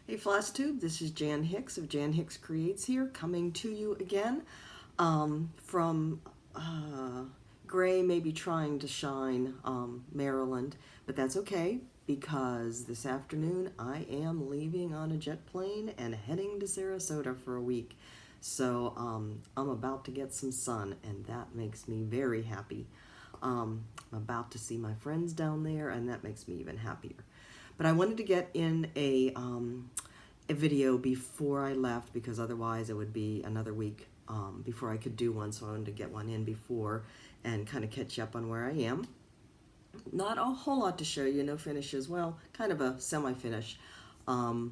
Hey Flosstube, this is Jan Hicks of Jan Hicks Creates here, coming to you again from gray, maybe trying to shine, Maryland, but that's okay because this afternoon I am leaving on a jet plane and heading to Sarasota for a week. So I'm about to get some sun, and that makes me very happy. I'm about to see my friends down there, and that makes me even happier. But I wanted to get in a video before I left because otherwise it would be another week before I could do one. So I wanted to get one in before and kind of catch up on where I am. Not a whole lot to show you, no finishes. Well, kind of a semi-finish. But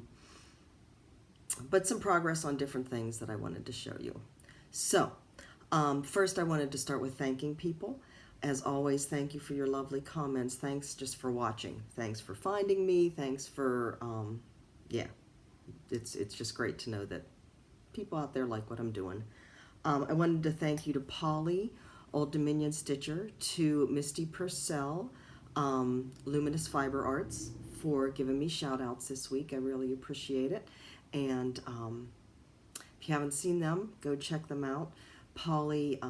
some progress on different things that I wanted to show you. So, first I wanted to start with thanking people. As always, thank you for your lovely comments. Thanks just for watching. Thanks for finding me. Thanks for, yeah, it's just great to know that people out there like what I'm doing. I wanted to thank you to Polly, Old Dominion Stitcher, to Misty Purcell, Luminous Fiber Arts, for giving me shout outs this week. I really appreciate it. And if you haven't seen them, go check them out. Polly,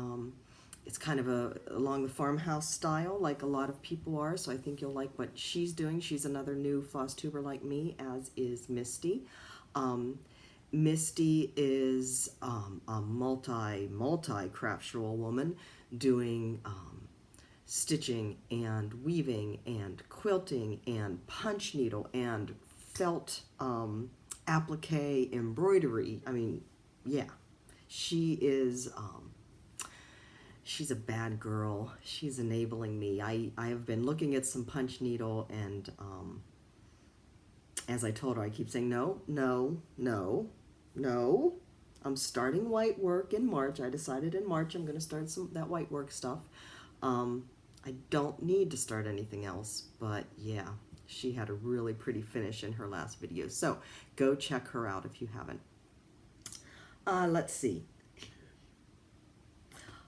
it's kind of along the farmhouse style, like a lot of people are, so I think you'll like what she's doing. She's another new floss tuber like me, as is Misty. Misty is a multi-craftual woman doing stitching and weaving and quilting and punch needle and felt applique embroidery. I mean, yeah, she is, she's a bad girl. She's enabling me. I have been looking at some punch needle, and as I told her, I keep saying, no, no, no, no. I'm starting white work in March. I decided in March I'm going to start that white work stuff. I don't need to start anything else, but yeah, she had a really pretty finish in her last video. So go check her out if you haven't. Let's see.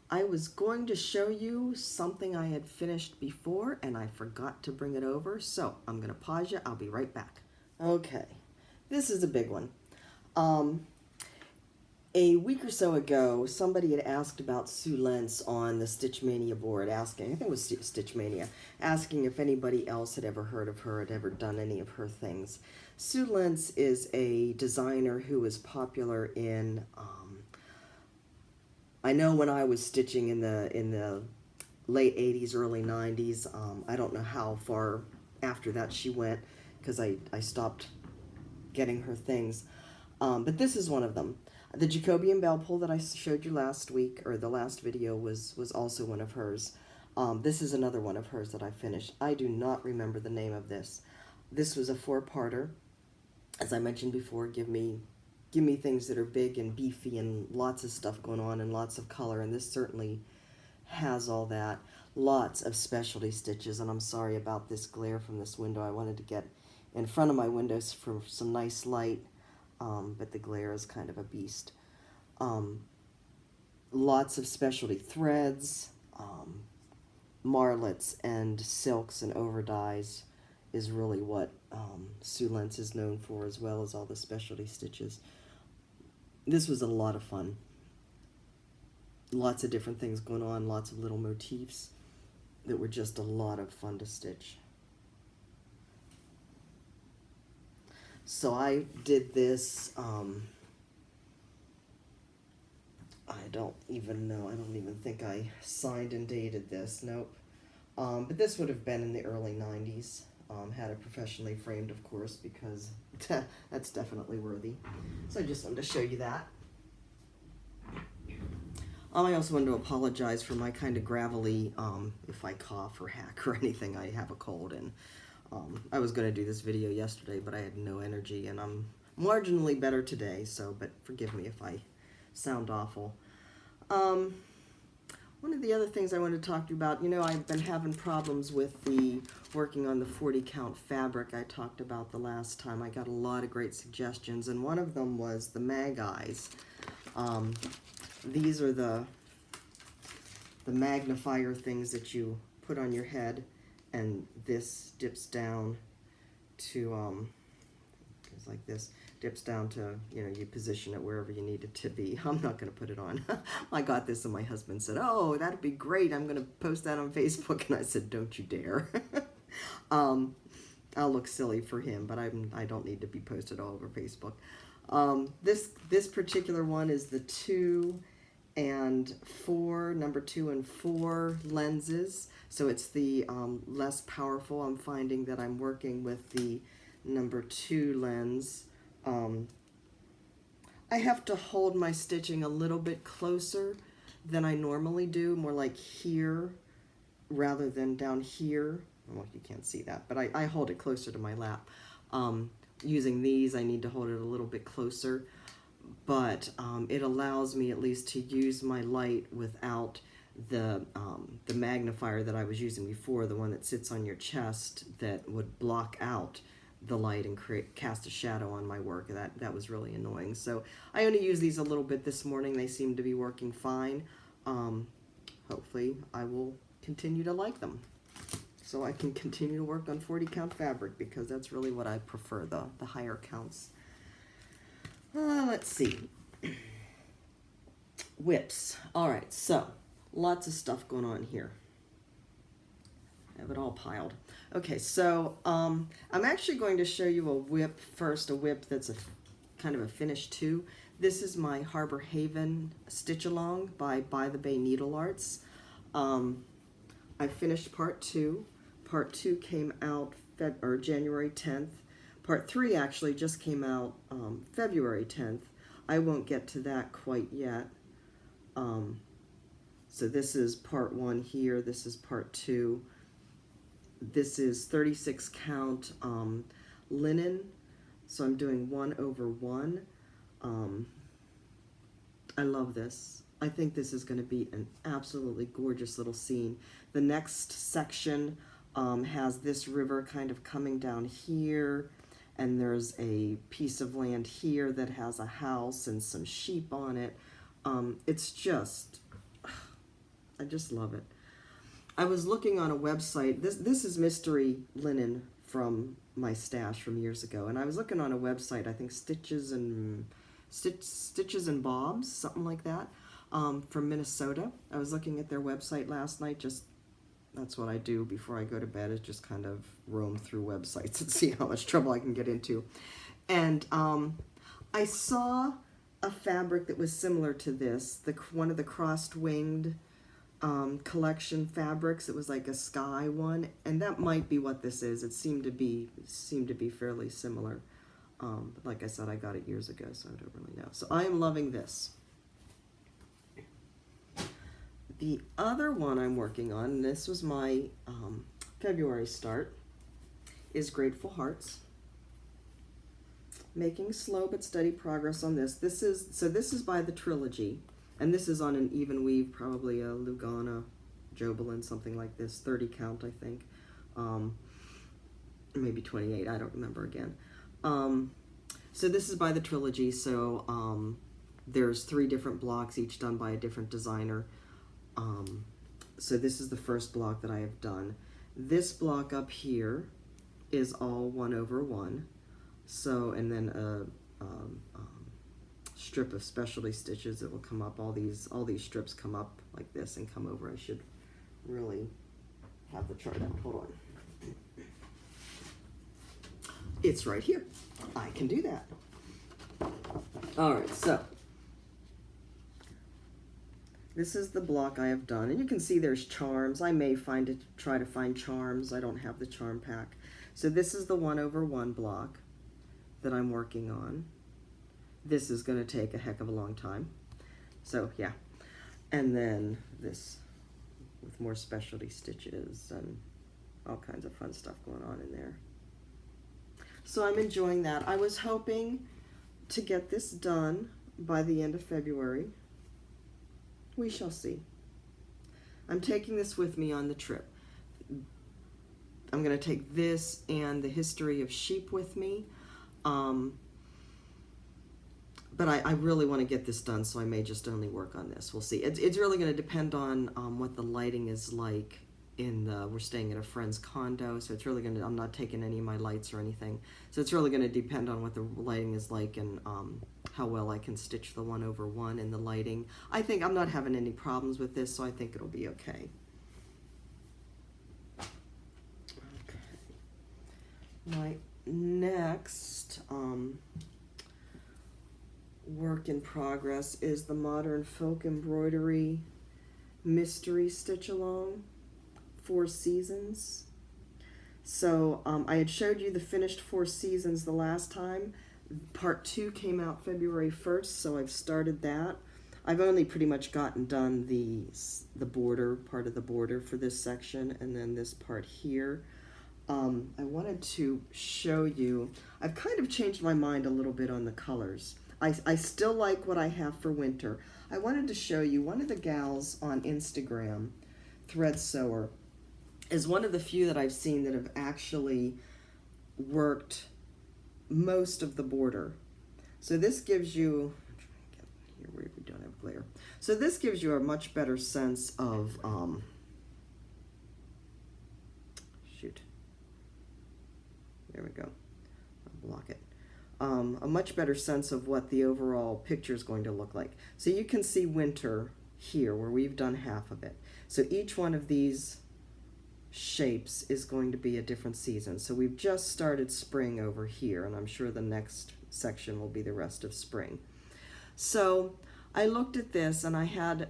I was going to show you something I had finished before, and I forgot to bring it over, so I'm going to pause you. I'll be right back. Okay, this is a big one. A week or so ago, somebody had asked about Sue Lentz on the Stitch Mania board, asking, I think it was Stitch Mania, asking if anybody else had ever heard of her, had ever done any of her things. Sue Lentz is a designer who is popular in, I know when I was stitching in the late 80s, early 90s, I don't know how far after that she went, because I stopped getting her things. But this is one of them. The Jacobian bell pull that I showed you last week, or the last video, was also one of hers. This is another one of hers that I finished. I do not remember the name of this. This was a 4-parter. As I mentioned before, give me things that are big and beefy and lots of stuff going on and lots of color, and this certainly has all that. Lots of specialty stitches, and I'm sorry about this glare from this window. I wanted to get in front of my windows for some nice light. But the glare is kind of a beast. Lots of specialty threads, marlets and silks and overdyes is really what Sue Lentz is known for, as well as all the specialty stitches. This was a lot of fun. Lots of different things going on, lots of little motifs that were just a lot of fun to stitch. So I did this, I don't even know, I don't even think I signed and dated this, nope. But this would have been in the early 90s. Had it professionally framed, of course, because that's definitely worthy. So I just wanted to show you that. I also wanted to apologize for my kind of gravelly, if I cough or hack or anything, I have a cold, and I was going to do this video yesterday, but I had no energy, and I'm marginally better today, so, but forgive me if I sound awful. One of the other things I wanted to talk to you about, you know, I've been having problems with working on the 40 count fabric I talked about the last time. I got a lot of great suggestions, and one of them was the mag eyes. These are the magnifier things that you put on your head, and this dips down to It's like this, dips down to, you know, you position it wherever you need it to be. I'm not going to put it on. I got this and my husband said, oh, that'd be great. I'm going to post that on Facebook. And I said, don't you dare. I'll look silly for him, but I don't need to be posted all over Facebook. This particular one is the 2 and 4, number 2 and 4 lenses. So it's the less powerful. I'm finding that I'm working with the number 2 lens. I have to hold my stitching a little bit closer than I normally do, more like here rather than down here. Well, you can't see that, but I hold it closer to my lap. Using these, I need to hold it a little bit closer, but it allows me at least to use my light without the magnifier that I was using before, the one that sits on your chest that would block out the light and cast a shadow on my work. That was really annoying. So I only use these a little bit this morning. They seem to be working fine. Hopefully I will continue to like them, so I can continue to work on 40 count fabric, because that's really what I prefer, the higher counts. Let's see. Whips. All right, so lots of stuff going on here. I have it all piled. Okay, so I'm actually going to show you a whip first, a whip that's a kind of a finish 2. This is my Harbor Haven Stitch Along by the Bay Needle Arts. I finished part 2. Part 2 came out January 10th. Part 3 actually just came out February 10th. I won't get to that quite yet. So this is part 1 here. This is part 2. This is 36 count linen. So I'm doing 1/1. I love this. I think this is going to be an absolutely gorgeous little scene. The next section has this river kind of coming down here, and there's a piece of land here that has a house and some sheep on it. It's just, I just love it. I was looking on a website. This is mystery linen from my stash from years ago, and I was looking on a website, I think Stitches and Bobs, something like that, from Minnesota. I was looking at their website last night. Just, that's what I do before I go to bed, is just kind of roam through websites and see how much trouble I can get into. And I saw a fabric that was similar to this, one of the crossed-winged collection fabrics. It was like a sky one, and that might be what this is. It seemed to be fairly similar. But like I said, I got it years ago, so I don't really know. So I am loving this. The other one I'm working on, and this was my February start, is Grateful Hearts. Making slow but steady progress on this. This is by the Trilogy, and this is on an even weave, probably a Lugana Jobelin, something like this, 30 count, I think, maybe 28, I don't remember again. So this is by the Trilogy, so there's 3 different blocks, each done by a different designer. So this is the first block that I have done. This block up here is all 1/1. So, and then a strip of specialty stitches that will come up. All these strips come up like this and come over. I should really have the chart out. Hold on. It's right here. I can do that. All right, so this is the block I have done, and you can see there's charms. I may try to find charms. I don't have the charm pack. So this is the 1/1 block that I'm working on. This is going to take a heck of a long time. So yeah, and then this with more specialty stitches and all kinds of fun stuff going on in there. So I'm enjoying that. I was hoping to get this done by the end of February. We shall see. I'm taking this with me on the trip. I'm going to take this and the history of sheep with me. But I really want to get this done, so I may just only work on this. We'll see. It's really going to depend on what the lighting is like we're staying at a friend's condo, so it's really I'm not taking any of my lights or anything. So it's really going to depend on what the lighting is like and how well I can stitch the 1/1 in the lighting. I think I'm not having any problems with this, so I think it'll be okay. My next work in progress is the Modern Folk Embroidery Mystery Stitch Along 4 Seasons. So I had showed you the finished 4 Seasons the last time. Part 2 came out February 1st, so I've started that. I've only pretty much gotten done the border, part of the border for this section, and then this part here. I wanted to show you, I've kind of changed my mind a little bit on the colors. I still like what I have for winter. I wanted to show you one of the gals on Instagram, Thread Sower, is one of the few that I've seen that have actually worked most of the border. So this gives you, I'm trying to get here where we don't have glare. So this gives you a much better sense of, there we go, I'll block it. A much better sense of what the overall picture is going to look like. So you can see winter here where we've done half of it. So each one of these shapes is going to be a different season. So we've just started spring over here, and I'm sure the next section will be the rest of spring. So I looked at this, and I had,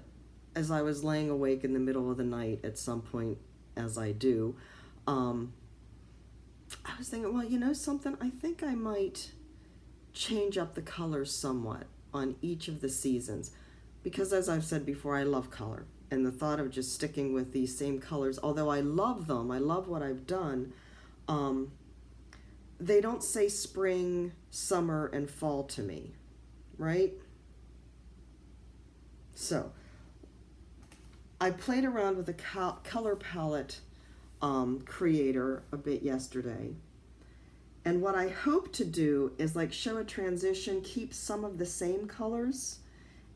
as I was laying awake in the middle of the night at some point, as I do, I was thinking, well, you know something, I think I might change up the colors somewhat on each of the seasons, because as I've said before, I love color, and the thought of just sticking with these same colors, although I love them, I love what I've done, they don't say spring, summer, and fall to me, right? So I played around with the color palette creator a bit yesterday, and what I hope to do is like show a transition, keep some of the same colors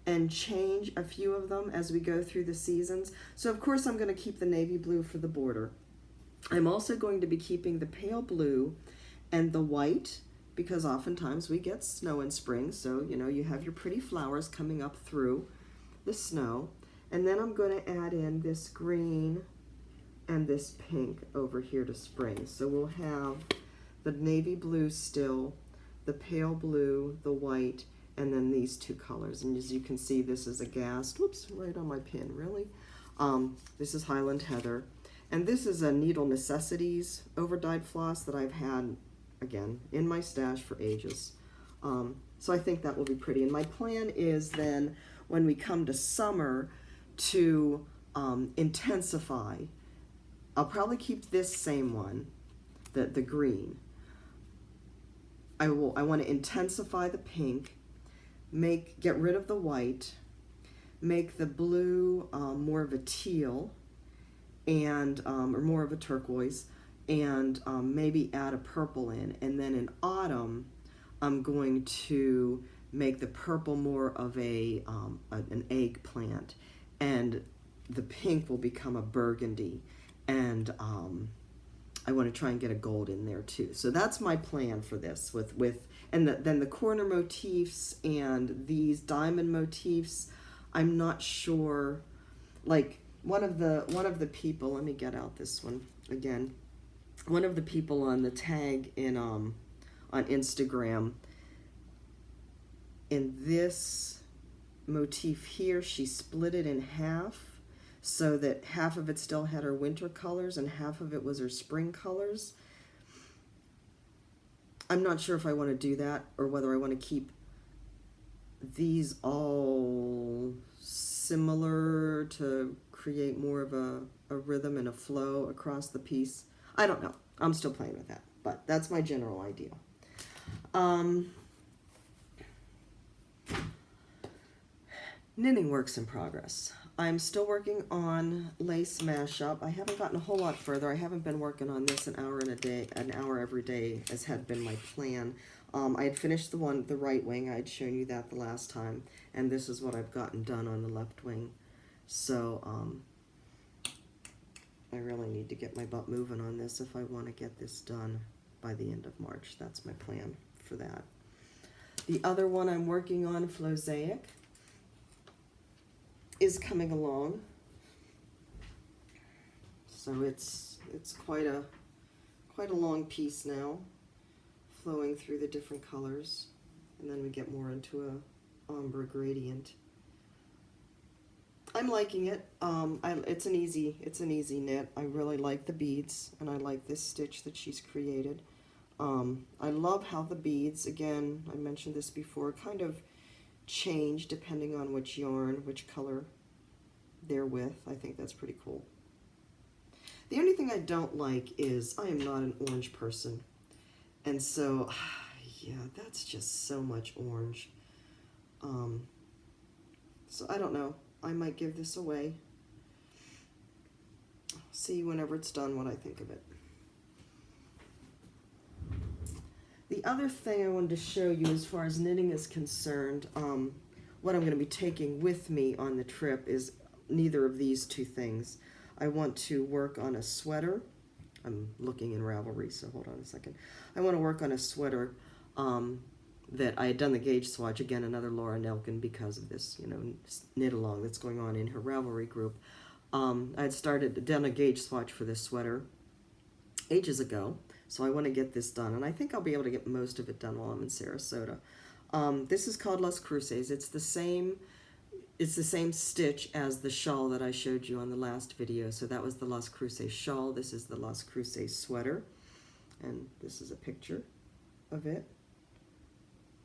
and change a few of them as we go through the seasons. So of course I'm going to keep the navy blue for the border. I'm also going to be keeping the pale blue and the white, because oftentimes we get snow in spring, so you know you have your pretty flowers coming up through the snow. And then I'm going to add in this green and this pink over here to spring. So we'll have the navy blue still, the pale blue, the white, and then these 2 colors. And as you can see, this is a gas, whoops, right on my pin, really. This is Highland Heather. And this is a Needle Necessities over-dyed floss that I've had, again, in my stash for ages. So I think that will be pretty. And my plan is then, when we come to summer, to intensify. I'll probably keep this same one, the green. I want to intensify the pink, get rid of the white, make the blue more of a teal, and or more of a turquoise, and maybe add a purple in. And then in autumn, I'm going to make the purple more of an eggplant, and the pink will become a burgundy. And I want to try and get a gold in there too. So that's my plan for this. Then the corner motifs and these diamond motifs, I'm not sure. Like one of the people, let me get out this one again. One of the people on the tag in on Instagram, in this motif here, she split it in half, so that half of it still had her winter colors and half of it was her spring colors. I'm not sure if I want to do that or whether I want to keep these all similar to create more of a rhythm and a flow across the piece. I don't know. I'm still playing with that, but that's my general idea. Knitting works in progress. I'm still working on lace mashup. I haven't gotten a whole lot further. I haven't been working on this an hour every day, as had been my plan. I had finished the right wing. I had shown you that the last time, and this is what I've gotten done on the left wing. So I really need to get my butt moving on this if I want to get this done by the end of March. That's my plan for that. The other one I'm working on, Flosstube, is coming along. So it's quite a long piece now, flowing through the different colors, and then we get more into a ombre gradient. I'm liking it. It's an easy knit. I really like the beads, and I like this stitch that she's created. I love how the beads, again, I mentioned this before, kind of change depending on which yarn, which color they're with. I think that's pretty cool. The only thing I don't like is I am not an orange person. And so, yeah, that's just so much orange. So I don't know. I might give this away. See whenever it's done what I think of it. The other thing I wanted to show you as far as knitting is concerned, what I'm going to be taking with me on the trip is neither of these two things. I want to work on a sweater. I'm looking in Ravelry, so hold on a second. I want to work on a sweater that I had done the gauge swatch, again, another Laura Nelkin, because of this, you know, knit along that's going on in her Ravelry group. I had done a gauge swatch for this sweater ages ago, so I want to get this done, and I think I'll be able to get most of it done while I'm in Sarasota. This is called Las Cruces. It's the same stitch as the shawl that I showed you on the last video. So that was the Las Cruces shawl. This is the Las Cruces sweater, and this is a picture of it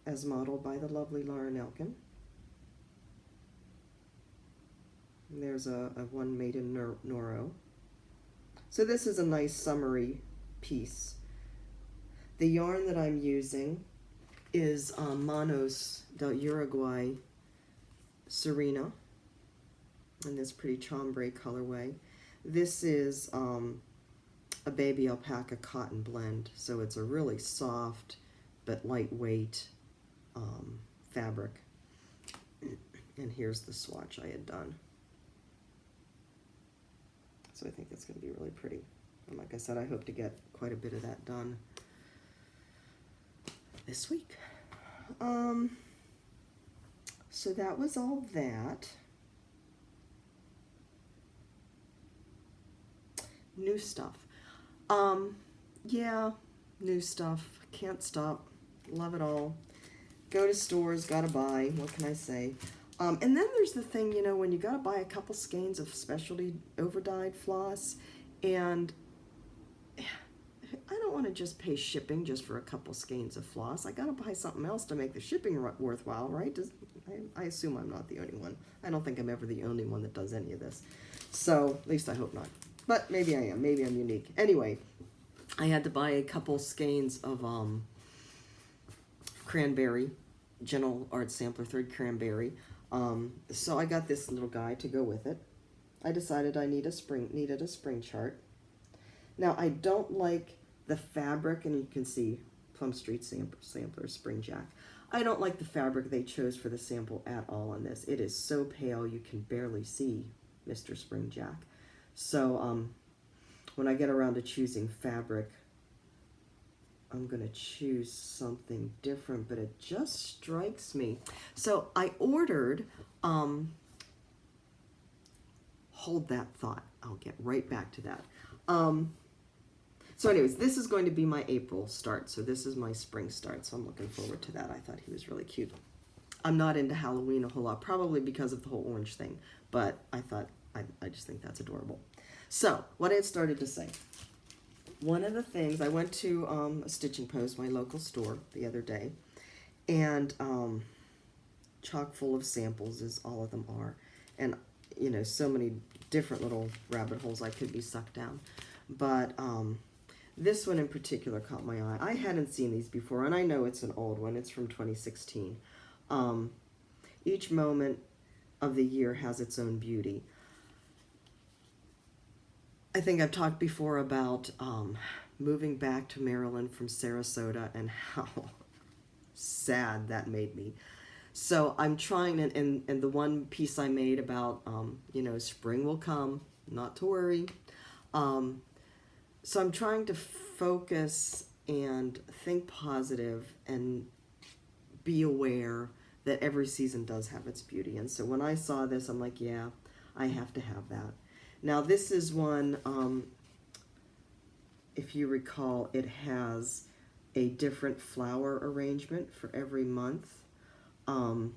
as modeled by the lovely Laura Nelkin. And there's a one made in Noro. So this is a nice summery piece. The yarn that I'm using is Manos del Uruguay Serena in this pretty chambray colorway. This is a baby alpaca cotton blend, so it's a really soft but lightweight fabric. And here's the swatch I had done. So I think that's going to be really pretty. And like I said, I hope to get quite a bit of that done this week. So that was all that. New stuff. Yeah, new stuff. Can't stop. Love it all. Go to stores, gotta buy. What can I say? And then there's the thing, you know, when you gotta buy a couple skeins of specialty overdyed floss, and I don't want to just pay shipping just for a couple skeins of floss. I gotta buy something else to make the shipping worthwhile, right? I assume I'm not the only one. I don't think I'm ever the only one that does any of this. So, at least I hope not. But maybe I am. Maybe I'm unique. Anyway, I had to buy a couple skeins of cranberry, Gentle Art Sampler 3rd Cranberry. So I got this little guy to go with it. I decided I needed a spring chart. Now, I don't like the fabric, and you can see Plum Street Sampler Spring Jack. I don't like the fabric they chose for the sample at all on this. It is so pale you can barely see Mr. Spring Jack. So when I get around to choosing fabric, I'm going to choose something different, but it just strikes me. So I ordered, hold that thought. I'll get right back to that. So anyways, this is going to be my April start. So this is my spring start. So I'm looking forward to that. I thought he was really cute. I'm not into Halloween a whole lot, probably because of the whole orange thing. But I thought, I just think that's adorable. So what I had started to say. One of the things, I went to a Stitching Post, my local store, the other day. And chock full of samples, as all of them are. And, you know, so many different little rabbit holes I could be sucked down. But this one in particular caught my eye. I hadn't seen these before, and I know it's an old one. It's from 2016. Each moment of the year has its own beauty. I think I've talked before about moving back to Maryland from Sarasota and how sad that made me. So I'm trying, and the one piece I made about, you know, spring will come, not to worry. So I'm trying to focus and think positive and be aware that every season does have its beauty. And so when I saw this, I'm like, yeah, I have to have that. Now this is one, if you recall, it has a different flower arrangement for every month. I'm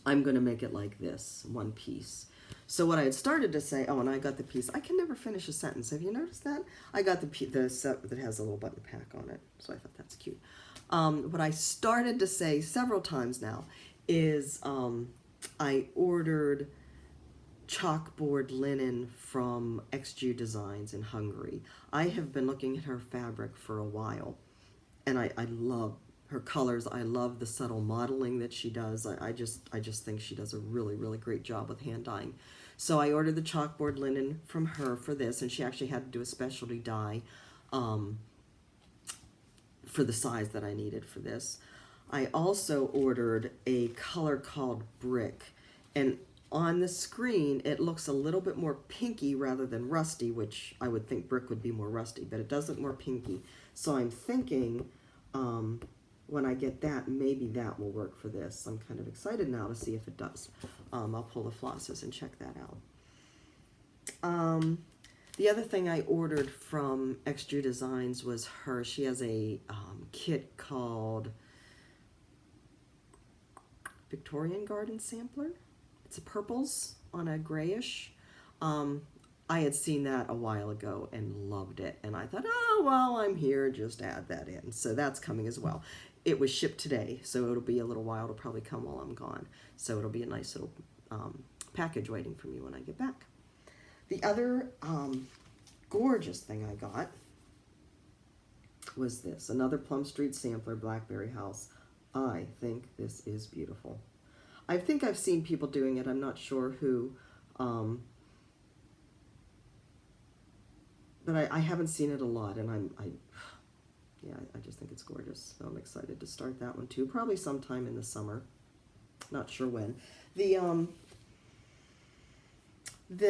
going to make it like this, one piece. So what I had started to say, oh, and I got the piece. I can never finish a sentence. Have you noticed that? I got the set that has a little button pack on it, so I thought that's cute. What I started to say several times now is I ordered chalkboard linen from XG Designs in Hungary. I have been looking at her fabric for a while, and I love her colors. I love the subtle modeling that she does. I just think she does a really, really great job with hand dyeing. So I ordered the chalkboard linen from her for this, and she actually had to do a specialty dye for the size that I needed for this. I also ordered a color called Brick, and on the screen it looks a little bit more pinky rather than rusty, which I would think Brick would be more rusty, but it does look more pinky. So I'm thinking when I get that, maybe that will work for this. I'm kind of excited now to see if it does. I'll pull the flosses and check that out. The other thing I ordered from XG Designs was she has a kit called Victorian Garden Sampler. It's a purples on a grayish. I had seen that a while ago and loved it. And I thought, oh, well, I'm here, just add that in. So that's coming as well. It was shipped today, so it'll be a little while. It'll probably come while I'm gone. So it'll be a nice little package waiting for me when I get back. The other gorgeous thing I got was this. Another Plum Street Sampler Blackberry House. I think this is beautiful. I think I've seen people doing it. I'm not sure who. But I haven't seen it a lot, and I just think it's gorgeous. So I'm excited to start that one too. Probably sometime in the summer. Not sure when. The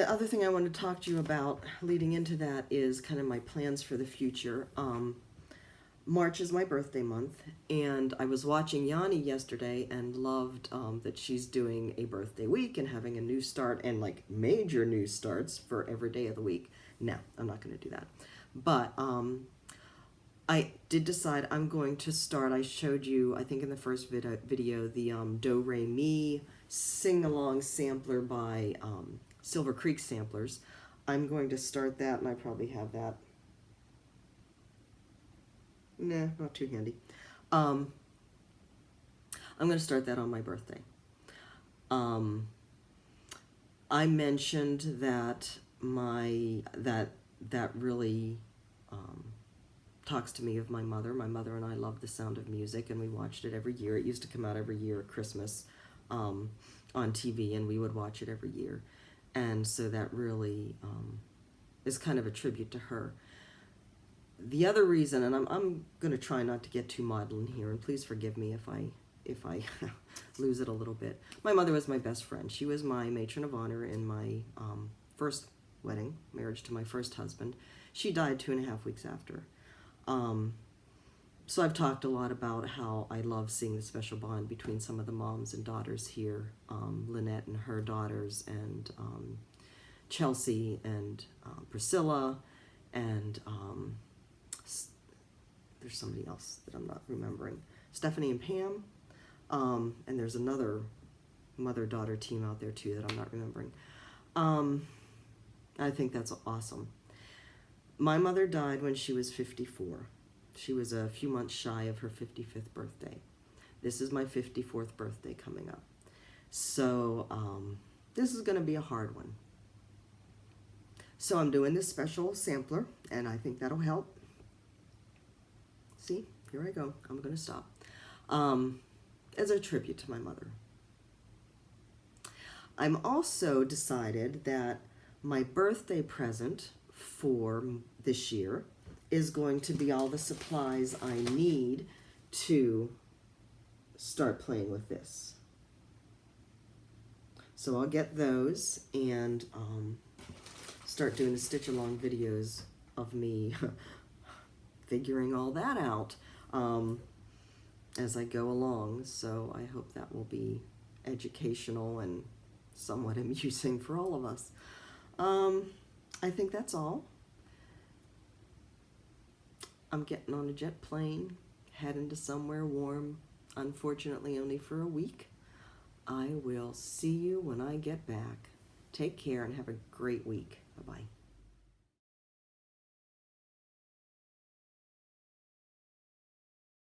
other thing I want to talk to you about leading into that is kind of my plans for the future. March is my birthday month, and I was watching Yanni yesterday and loved that she's doing a birthday week and having a new start and like major new starts for every day of the week. No, I'm not going to do that. But I did decide I'm going to start. I showed you, I think in the first video, the Do Re Mi sing-along sampler by Silver Creek Samplers. I'm going to start that, and I probably have that. Nah, not too handy. I'm going to start that on my birthday. I mentioned that that really talks to me of my mother. My mother and I love The Sound of Music, and we watched it every year. It used to come out every year at Christmas on TV, and we would watch it every year. And so that really is kind of a tribute to her. The other reason, and I'm going to try not to get too maudlin here, and please forgive me if I lose it a little bit. My mother was my best friend. She was my matron of honor in my first wedding, marriage to my first husband. She died 2.5 weeks after. So I've talked a lot about how I love seeing the special bond between some of the moms and daughters here, Lynette and her daughters, and Chelsea and Priscilla, and there's somebody else that I'm not remembering, Stephanie and Pam, and there's another mother-daughter team out there too that I'm not remembering. I think that's awesome. My mother died when she was 54. She was a few months shy of her 55th birthday. This is my 54th birthday coming up. So this is going to be a hard one. So I'm doing this special sampler, and I think that'll help. See, here I go. I'm going to stop. As a tribute to my mother. I'm also decided that my birthday present for this year is going to be all the supplies I need to start playing with this. So I'll get those and start doing the stitch along videos of me figuring all that out as I go along. So I hope that will be educational and somewhat amusing for all of us. I think that's all. I'm getting on a jet plane, heading to somewhere warm, unfortunately only for a week. I will see you when I get back. Take care and have a great week. Bye-bye.